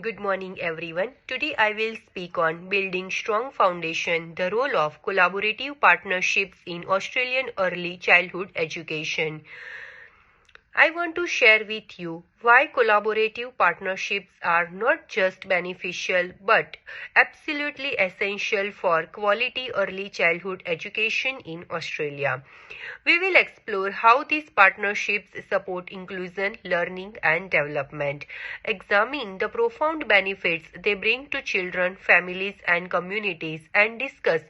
Good morning everyone. Today I will speak on building strong foundation, the role of collaborative partnerships in Australian early childhood education. I want to share with you why collaborative partnerships are not just beneficial but absolutely essential for quality early childhood education in Australia. We will explore how these partnerships support inclusion, learning, and development, examine the profound benefits they bring to children, families, and communities, and discuss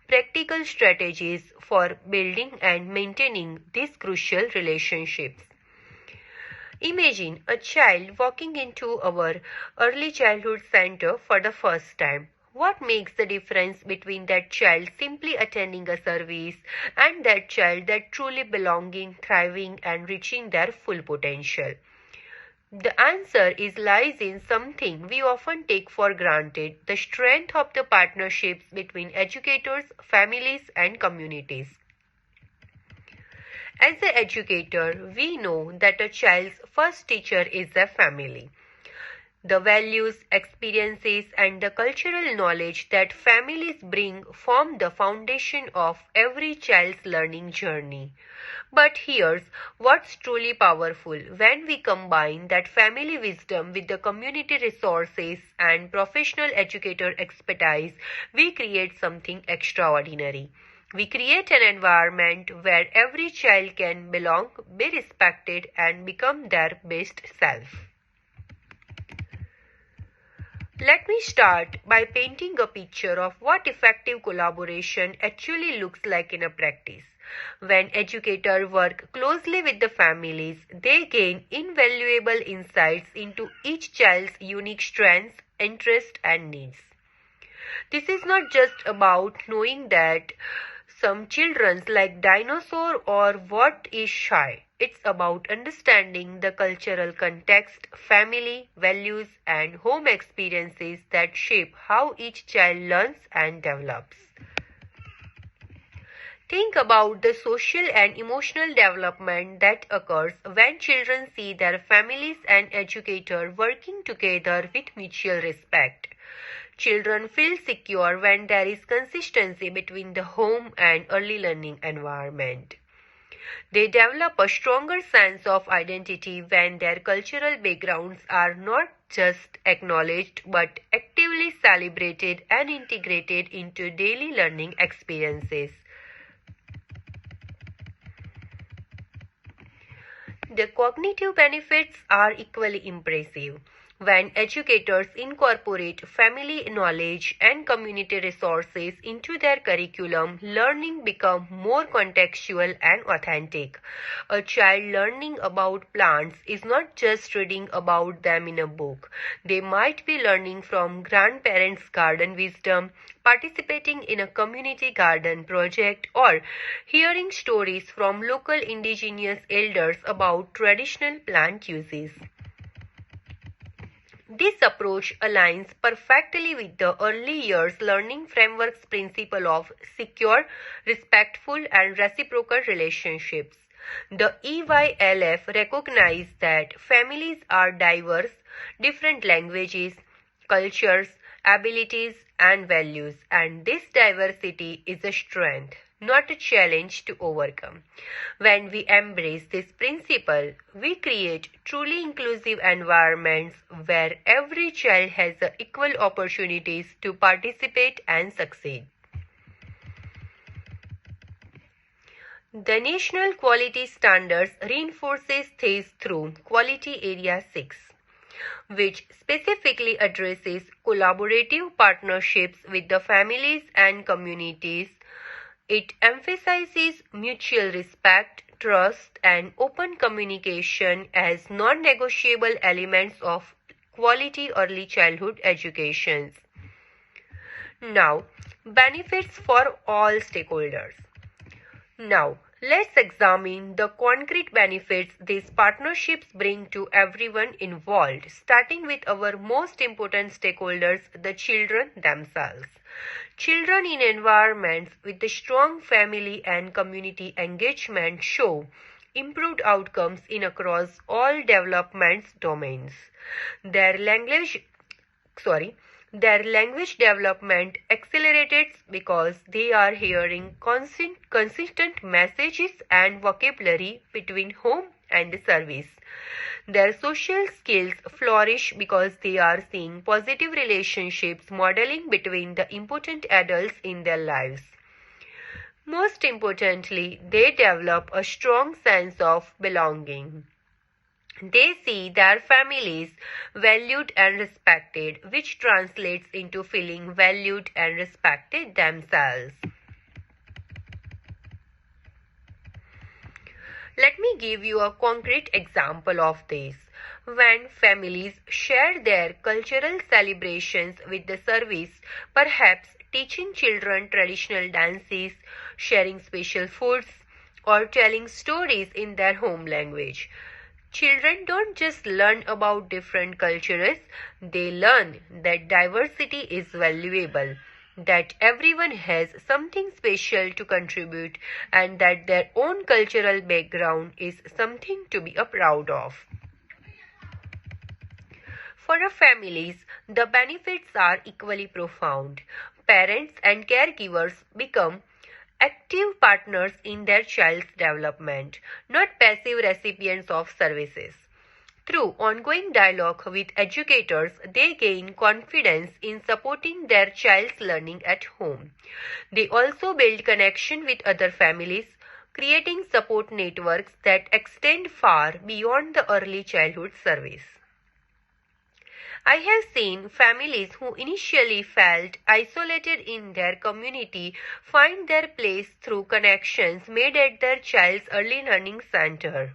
practical strategies for building and maintaining these crucial relationships. Imagine a child walking into our early childhood center for the first time. What makes the difference between that child simply attending a service and that child that truly belonging, thriving, and reaching their full potential? The answer lies in something we often take for granted, the strength of the partnerships between educators, families, and communities. As an educator, we know that a child's first teacher is the family. The values, experiences, and the cultural knowledge that families bring form the foundation of every child's learning journey. But here's what's truly powerful. When we combine that family wisdom with the community resources and professional educator expertise, we create something extraordinary. We create an environment where every child can belong, be respected, and become their best self. Let me start by painting a picture of what effective collaboration actually looks like in a practice. When educators work closely with the families, they gain invaluable insights into each child's unique strengths, interests, and needs. This is not just about knowing that some children like dinosaur or what is shy. It's about understanding the cultural context, family, values, and home experiences that shape how each child learns and develops. Think about the social and emotional development that occurs when children see their families and educator working together with mutual respect. Children feel secure when there is consistency between the home and early learning environment. They develop a stronger sense of identity when their cultural backgrounds are not just acknowledged but actively celebrated and integrated into daily learning experiences. The cognitive benefits are equally impressive. When educators incorporate family knowledge and community resources into their curriculum, learning becomes more contextual and authentic. A child learning about plants is not just reading about them in a book. They might be learning from grandparents' garden wisdom, participating in a community garden project, or hearing stories from local indigenous elders about traditional plant uses. This approach aligns perfectly with the early years learning framework's principle of secure, respectful, and reciprocal relationships. The EYLF recognizes that families are diverse, different languages, cultures, abilities, and values, and this diversity is a strength, not a challenge to overcome. When we embrace this principle, we create truly inclusive environments where every child has equal opportunities to participate and succeed. The National Quality Standards reinforces this through Quality Area 6, which specifically addresses collaborative partnerships with the families and communities. It emphasizes mutual respect, trust, and open communication as non-negotiable elements of quality early childhood education. Now, benefits for all stakeholders. Now, let's examine the concrete benefits these partnerships bring to everyone involved, starting with our most important stakeholders, the children themselves. Children in environments with a strong family and community engagement show improved outcomes in across all development domains. Their language their language development accelerates because they are hearing consistent messages and vocabulary between home and service. Their social skills flourish because they are seeing positive relationships modeling between the important adults in their lives. Most importantly, they develop a strong sense of belonging. They see their families valued and respected, which translates into feeling valued and respected themselves. Let me give you a concrete example of this. When families share their cultural celebrations with the service, perhaps teaching children traditional dances, sharing special foods, or telling stories in their home language, children don't just learn about different cultures, they learn that diversity is valuable, that everyone has something special to contribute, and that their own cultural background is something to be proud of. For our families, the benefits are equally profound. Parents and caregivers become active partners in their child's development, not passive recipients of services. Through ongoing dialogue with educators, they gain confidence in supporting their child's learning at home. They also build connection with other families, creating support networks that extend far beyond the early childhood service. I have seen families who initially felt isolated in their community find their place through connections made at their child's early learning center.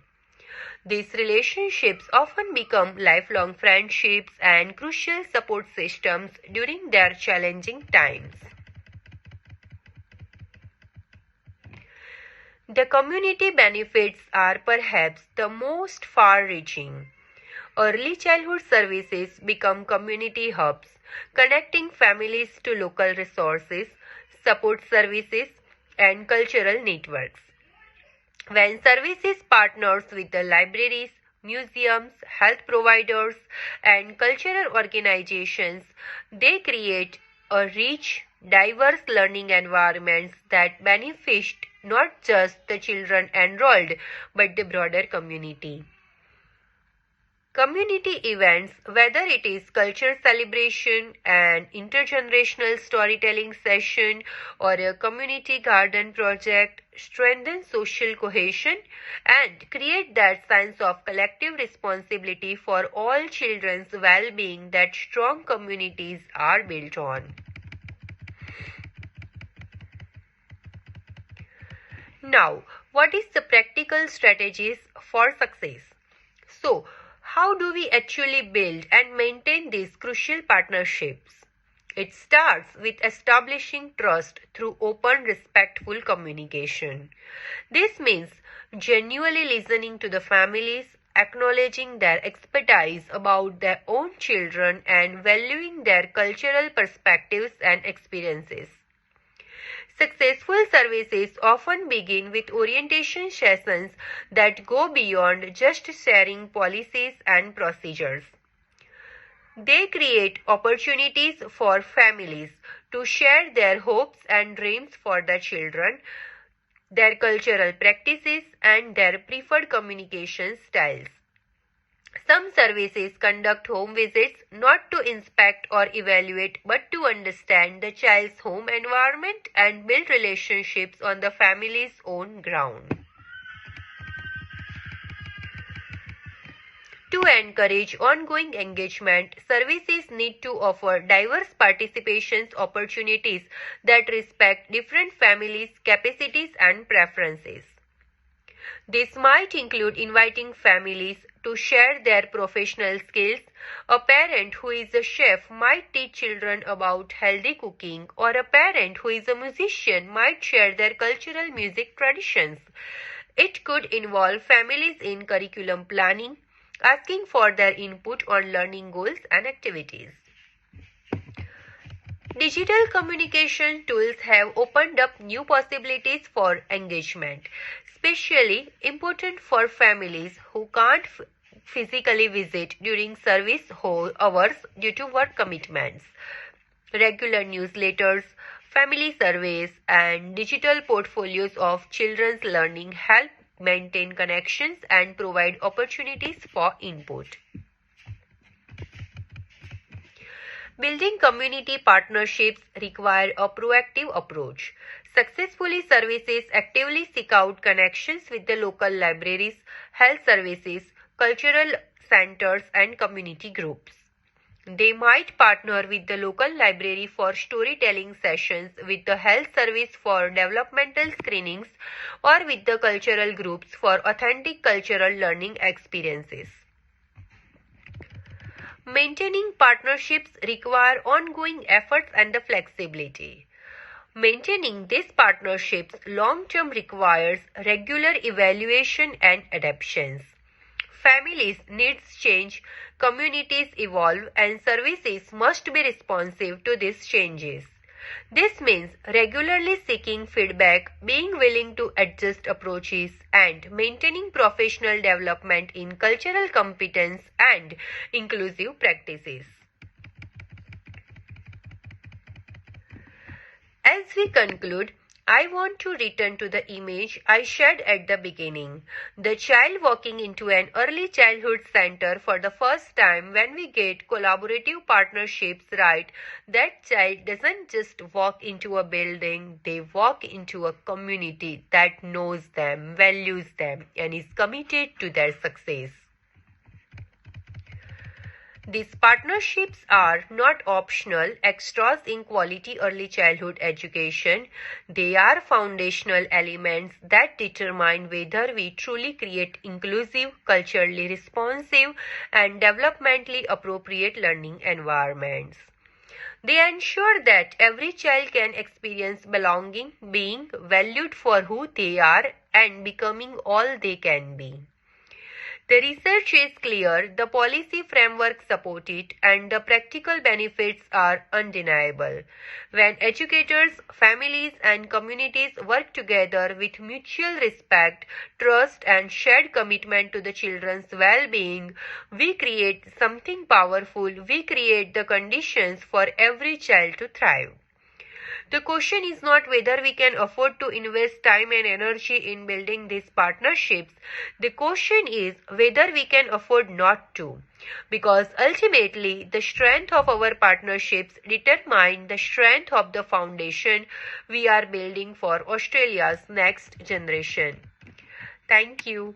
These relationships often become lifelong friendships and crucial support systems during their challenging times. The community benefits are perhaps the most far-reaching. Early childhood services become community hubs, connecting families to local resources, support services, and cultural networks. When services partners with the libraries, museums, health providers, and cultural organizations, they create a rich, diverse learning environments that benefit not just the children enrolled, but the broader community. Community events, whether it is culture celebration, an intergenerational storytelling session, or a community garden project, strengthen social cohesion and create that sense of collective responsibility for all children's well-being that strong communities are built on. Now, what is the practical strategies for success? So, how do we actually build and maintain these crucial partnerships? It starts with establishing trust through open, respectful communication. This means genuinely listening to the families, acknowledging their expertise about their own children, and valuing their cultural perspectives and experiences. Successful services often begin with orientation sessions that go beyond just sharing policies and procedures. They create opportunities for families to share their hopes and dreams for their children, their cultural practices, and their preferred communication styles. Some services conduct home visits not to inspect or evaluate but to understand the child's home environment and build relationships on the family's own ground. To encourage ongoing engagement, services need to offer diverse participation opportunities that respect different families' capacities and preferences. This might include inviting families to share their professional skills. A parent who is a chef might teach children about healthy cooking, or a parent who is a musician might share their cultural music traditions. It could involve families in curriculum planning, asking for their input on learning goals and activities. Digital communication tools have opened up new possibilities for engagement, especially important for families who can't physically visit during service hours due to work commitments. Regular newsletters, family surveys, and digital portfolios of children's learning help maintain connections and provide opportunities for input. Building community partnerships require a proactive approach. Successfully services actively seek out connections with the local libraries, health services, cultural centers, and community groups. They might partner with the local library for storytelling sessions, with the health service for developmental screenings, or with the cultural groups for authentic cultural learning experiences. Maintaining partnerships require ongoing efforts and the flexibility. Maintaining these partnerships long-term requires regular evaluation and adaptations. Families' needs change, communities evolve, and services must be responsive to these changes. This means regularly seeking feedback, being willing to adjust approaches, and maintaining professional development in cultural competence and inclusive practices. As we conclude, I want to return to the image I shared at the beginning. The child walking into an early childhood center for the first time. When we get collaborative partnerships right, that child doesn't just walk into a building, they walk into a community that knows them, values them, and is committed to their success. These partnerships are not optional extras in quality early childhood education. They are foundational elements that determine whether we truly create inclusive, culturally responsive, and developmentally appropriate learning environments. They ensure that every child can experience belonging, being valued for who they are, and becoming all they can be. The research is clear, the policy framework supports it, and the practical benefits are undeniable. When educators, families, and communities work together with mutual respect, trust, and shared commitment to the children's well-being, we create something powerful. We create the conditions for every child to thrive. The question is not whether we can afford to invest time and energy in building these partnerships. The question is whether we can afford not to. Because ultimately, the strength of our partnerships determine the strength of the foundation we are building for Australia's next generation. Thank you.